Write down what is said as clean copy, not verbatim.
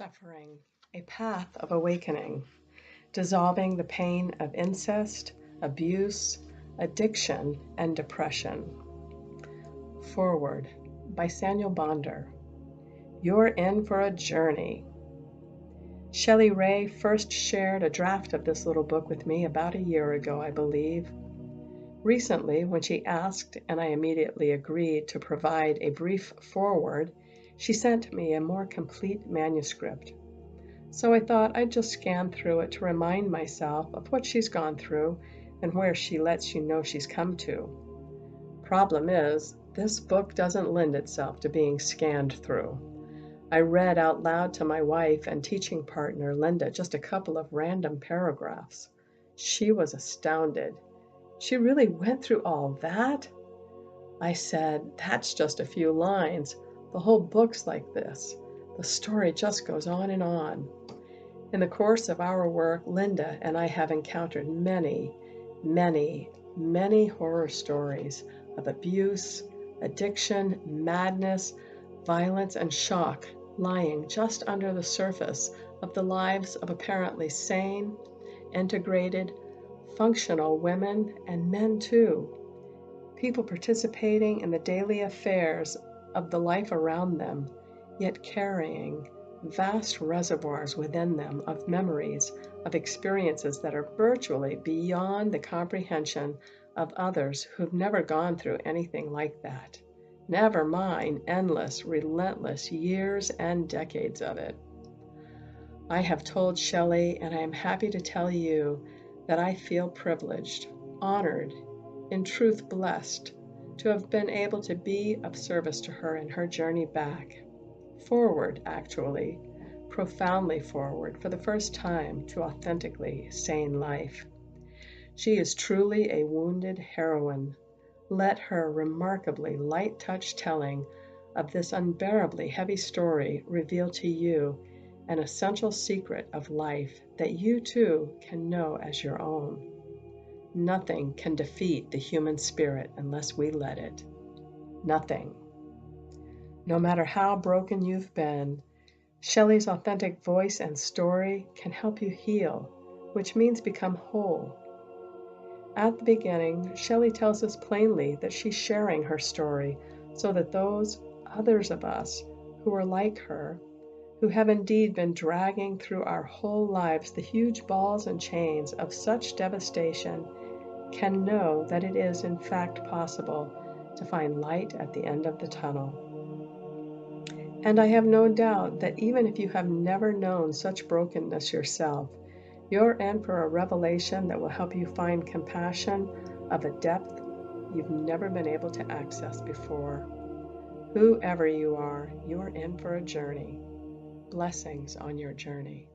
Suffering, a path of awakening, dissolving the pain of incest, abuse, addiction, and depression. Forward by Samuel Bonder. You're in for a journey. Shelley Ray first shared a draft of this little book with me about a year ago, I believe. Recently, when she asked and I immediately agreed to provide a brief foreword, she sent me a more complete manuscript. So I thought I'd just scan through it to remind myself of what she's gone through and where she lets you know she's come to. Problem is, this book doesn't lend itself to being scanned through. I read out loud to my wife and teaching partner, Linda, just a couple of random paragraphs. She was astounded. She really went through all that? I said, that's just a few lines. The whole book's like this. The story just goes on and on. In the course of our work, Linda and I have encountered many, many, many horror stories of abuse, addiction, madness, violence, and shock lying just under the surface of the lives of apparently sane, integrated, functional women and men too. People participating in the daily affairs of the life around them, yet carrying vast reservoirs within them of memories, of experiences that are virtually beyond the comprehension of others who've never gone through anything like that. Never mind endless, relentless years and decades of it. I have told Shelley, and I am happy to tell you, that I feel privileged, honored, in truth blessed, to have been able to be of service to her in her journey back. Forward, actually, profoundly forward for the first time to authentically sane life. She is truly a wounded heroine. Let her remarkably light touch telling of this unbearably heavy story reveal to you an essential secret of life that you too can know as your own. Nothing can defeat the human spirit unless we let it. Nothing. No matter how broken you've been, Shelley's authentic voice and story can help you heal, which means become whole. At the beginning, Shelley tells us plainly that she's sharing her story so that those others of us who are like her, who have indeed been dragging through our whole lives the huge balls and chains of such devastation, can know that it is in fact possible to find light at the end of the tunnel. And I have no doubt that even if you have never known such brokenness yourself, you're in for a revelation that will help you find compassion of a depth you've never been able to access before. Whoever you are in for a journey. Blessings on your journey.